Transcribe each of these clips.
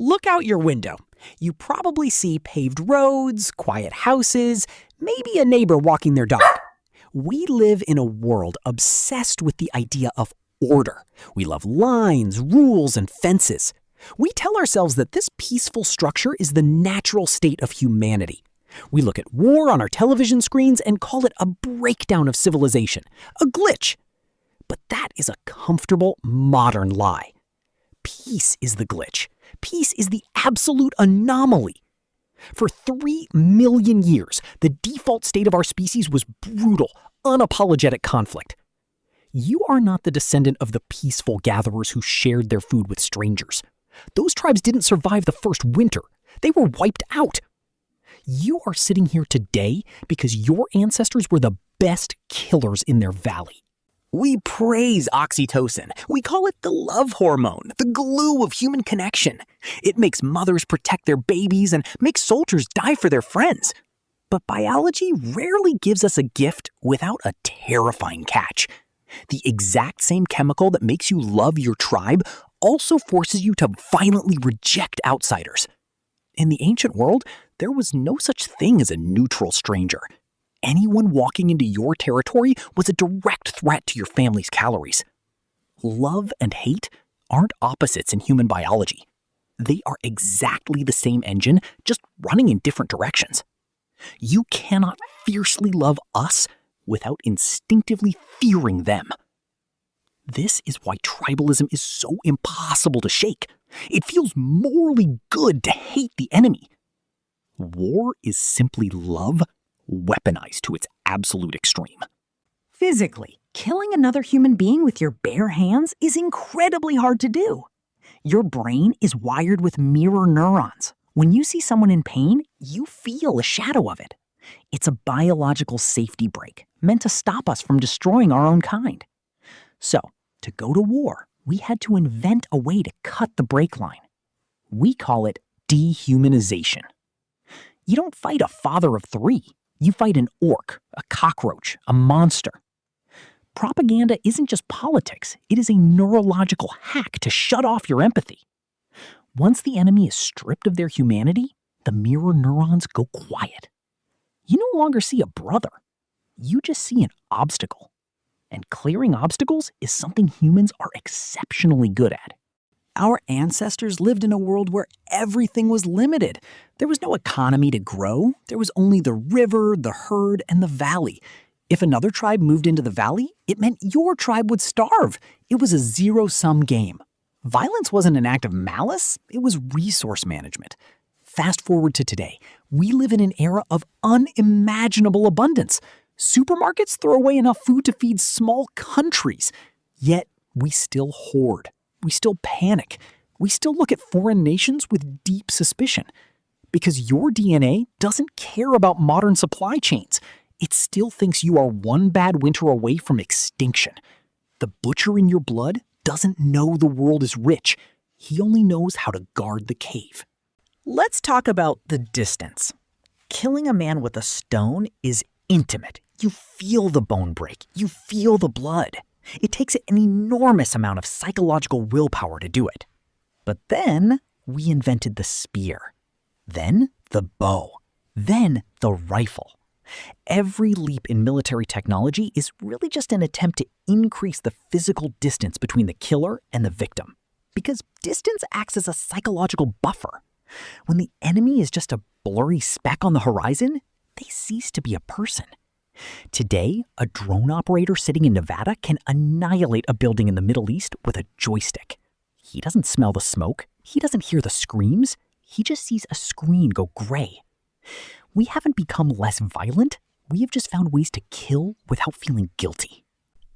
Look out your window. You probably see paved roads, quiet houses, maybe a neighbor walking their dog. We live in a world obsessed with the idea of order. We love lines, rules, and fences. We tell ourselves that this peaceful structure is the natural state of humanity. We look at war on our television screens and call it a breakdown of civilization, a glitch. But that is a comfortable, modern lie. Peace is the glitch. Peace is the absolute anomaly. For 3 million years, the default state of our species was brutal, unapologetic conflict. You are not the descendant of the peaceful gatherers who shared their food with strangers. Those tribes didn't survive the first winter. They were wiped out. You are sitting here today because your ancestors were the best killers in their valley. We praise oxytocin. We call it the love hormone, the glue of human connection. It makes mothers protect their babies and makes soldiers die for their friends. But biology rarely gives us a gift without a terrifying catch. The exact same chemical that makes you love your tribe also forces you to violently reject outsiders. In the ancient world, there was no such thing as a neutral stranger. Anyone walking into your territory was a direct threat to your family's calories. Love and hate aren't opposites in human biology. They are exactly the same engine, just running in different directions. You cannot fiercely love us without instinctively fearing them. This is why tribalism is so impossible to shake. It feels morally good to hate the enemy. War is simply love weaponized to its absolute extreme. Physically, killing another human being with your bare hands is incredibly hard to do. Your brain is wired with mirror neurons. When you see someone in pain, you feel a shadow of it. It's a biological safety brake, meant to stop us from destroying our own kind. So, to go to war, we had to invent a way to cut the brake line. We call it dehumanization. You don't fight a father of 3. You fight an orc, a cockroach, a monster. Propaganda isn't just politics. It is a neurological hack to shut off your empathy. Once the enemy is stripped of their humanity, the mirror neurons go quiet. You no longer see a brother. You just see an obstacle. And clearing obstacles is something humans are exceptionally good at. Our ancestors lived in a world where everything was limited. There was no economy to grow. There was only the river, the herd, and the valley. If another tribe moved into the valley, it meant your tribe would starve. It was a zero-sum game. Violence wasn't an act of malice. It was resource management. Fast forward to today. We live in an era of unimaginable abundance. Supermarkets throw away enough food to feed small countries. Yet, we still hoard. We still panic. We still look at foreign nations with deep suspicion. Because your DNA doesn't care about modern supply chains. It still thinks you are one bad winter away from extinction. The butcher in your blood doesn't know the world is rich. He only knows how to guard the cave. Let's talk about the distance. Killing a man with a stone is intimate. You feel the bone break. You feel the blood. It takes an enormous amount of psychological willpower to do it. But then we invented the spear. Then the bow. Then the rifle. Every leap in military technology is really just an attempt to increase the physical distance between the killer and the victim. Because distance acts as a psychological buffer. When the enemy is just a blurry speck on the horizon, they cease to be a person. Today, a drone operator sitting in Nevada can annihilate a building in the Middle East with a joystick. He doesn't smell the smoke. He doesn't hear the screams. He just sees a screen go gray. We haven't become less violent. We have just found ways to kill without feeling guilty.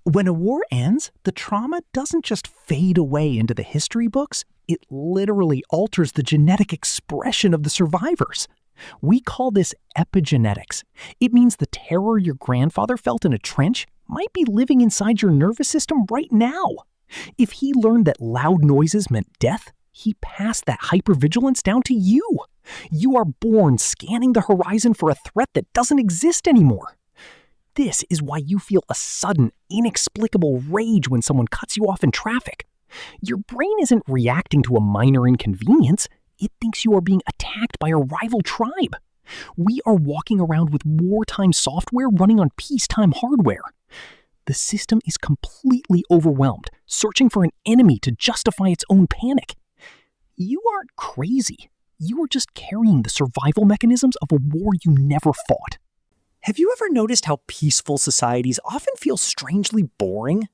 When a war ends, the trauma doesn't just fade away into the history books. It literally alters the genetic expression of the survivors. We call this epigenetics. It means the terror your grandfather felt in a trench might be living inside your nervous system right now. If he learned that loud noises meant death, he passed that hyper-vigilance down to you. You are born scanning the horizon for a threat that doesn't exist anymore. This is why you feel a sudden, inexplicable rage when someone cuts you off in traffic. Your brain isn't reacting to a minor inconvenience. It thinks you are being attacked by a rival tribe. We are walking around with wartime software running on peacetime hardware. The system is completely overwhelmed, searching for an enemy to justify its own panic. You aren't crazy. You are just carrying the survival mechanisms of a war you never fought. Have you ever noticed how peaceful societies often feel strangely boring?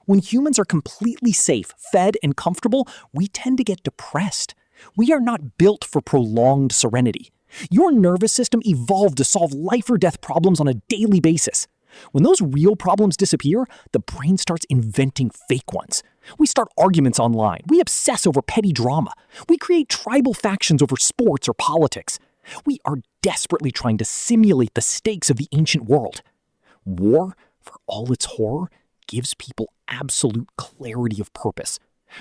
When humans are completely safe, fed, and comfortable, we tend to get depressed. We are not built for prolonged serenity. Your nervous system evolved to solve life or death problems on a daily basis. When those real problems disappear, the brain starts inventing fake ones. We start arguments online. We obsess over petty drama. We create tribal factions over sports or politics. We are desperately trying to simulate the stakes of the ancient world. War, for all its horror, gives people absolute clarity of purpose.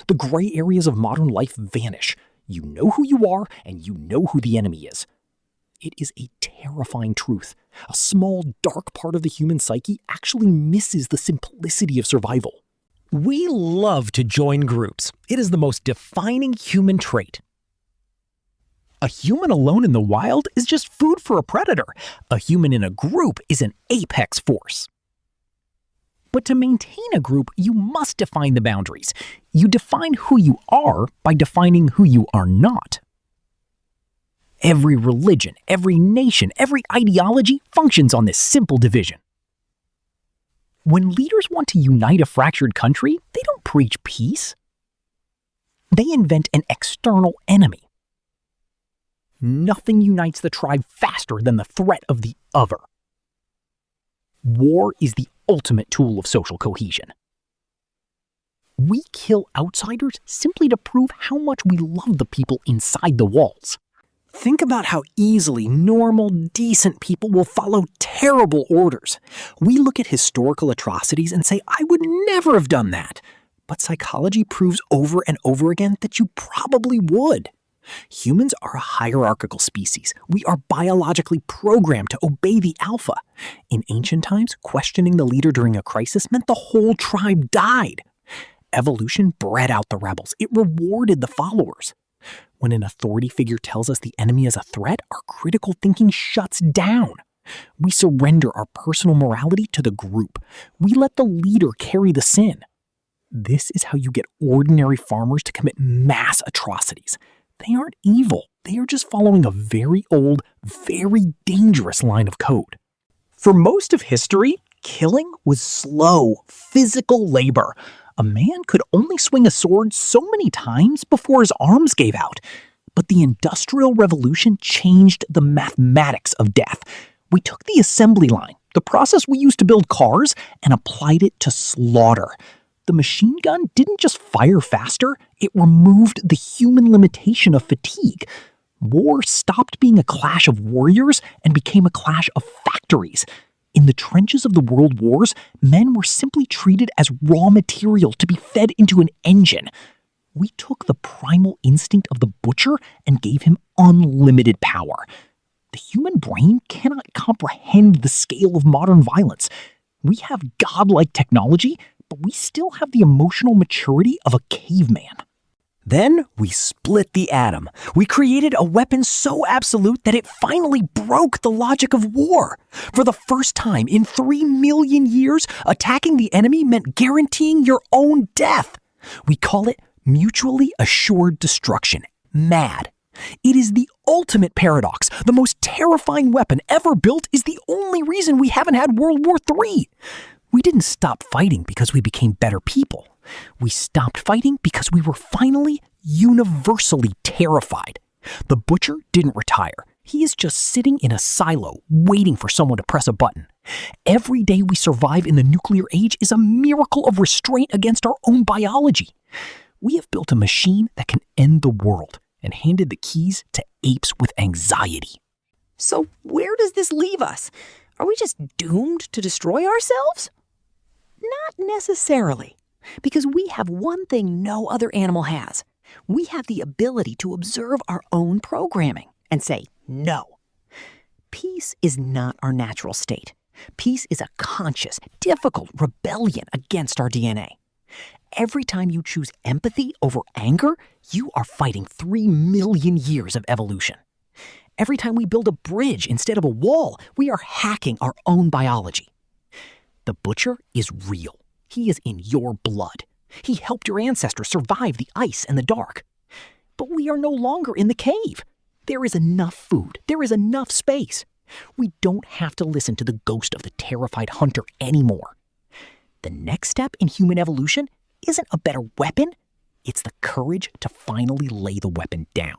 The gray areas of modern life vanish. You know who you are, and you know who the enemy is. It is a terrifying truth. A small, dark part of the human psyche actually misses the simplicity of survival. We love to join groups. It is the most defining human trait. A human alone in the wild is just food for a predator. A human in a group is an apex force. But to maintain a group, you must define the boundaries. You define who you are by defining who you are not. Every religion, every nation, every ideology functions on this simple division. When leaders want to unite a fractured country, they don't preach peace. They invent an external enemy. Nothing unites the tribe faster than the threat of the other. War is the ultimate tool of social cohesion. We kill outsiders simply to prove how much we love the people inside the walls. Think about how easily normal, decent people will follow terrible orders. We look at historical atrocities and say, I would never have done that. But psychology proves over and over again that you probably would. Humans are a hierarchical species. We are biologically programmed to obey the alpha. In ancient times, questioning the leader during a crisis meant the whole tribe died. Evolution bred out the rebels. It rewarded the followers. When an authority figure tells us the enemy is a threat, our critical thinking shuts down. We surrender our personal morality to the group. We let the leader carry the sin. This is how you get ordinary farmers to commit mass atrocities. They aren't evil. They are just following a very old, very dangerous line of code. For most of history, killing was slow, physical labor. A man could only swing a sword so many times before his arms gave out. But the Industrial Revolution changed the mathematics of death. We took the assembly line, the process we used to build cars, and applied it to slaughter. The machine gun didn't just fire faster, it removed the human limitation of fatigue. War stopped being a clash of warriors and became a clash of factories. In the trenches of the world wars, men were simply treated as raw material to be fed into an engine. We took the primal instinct of the butcher and gave him unlimited power. The human brain cannot comprehend the scale of modern violence. We have godlike technology, but we still have the emotional maturity of a caveman. Then we split the atom. We created a weapon so absolute that it finally broke the logic of war. For the first time in 3 million years, attacking the enemy meant guaranteeing your own death. We call it mutually assured destruction, MAD. It is the ultimate paradox. The most terrifying weapon ever built is the only reason we haven't had World War III. We didn't stop fighting because we became better people. We stopped fighting because we were finally universally terrified. The butcher didn't retire. He is just sitting in a silo, waiting for someone to press a button. Every day we survive in the nuclear age is a miracle of restraint against our own biology. We have built a machine that can end the world and handed the keys to apes with anxiety. So where does this leave us? Are we just doomed to destroy ourselves? Not necessarily, because we have one thing no other animal has. We have the ability to observe our own programming and say no. Peace is not our natural state. Peace is a conscious, difficult rebellion against our DNA. Every time you choose empathy over anger, you are fighting 3 million years of evolution. Every time we build a bridge instead of a wall, we are hacking our own biology. The butcher is real. He is in your blood. He helped your ancestors survive the ice and the dark. But we are no longer in the cave. There is enough food. There is enough space. We don't have to listen to the ghost of the terrified hunter anymore. The next step in human evolution isn't a better weapon. It's the courage to finally lay the weapon down.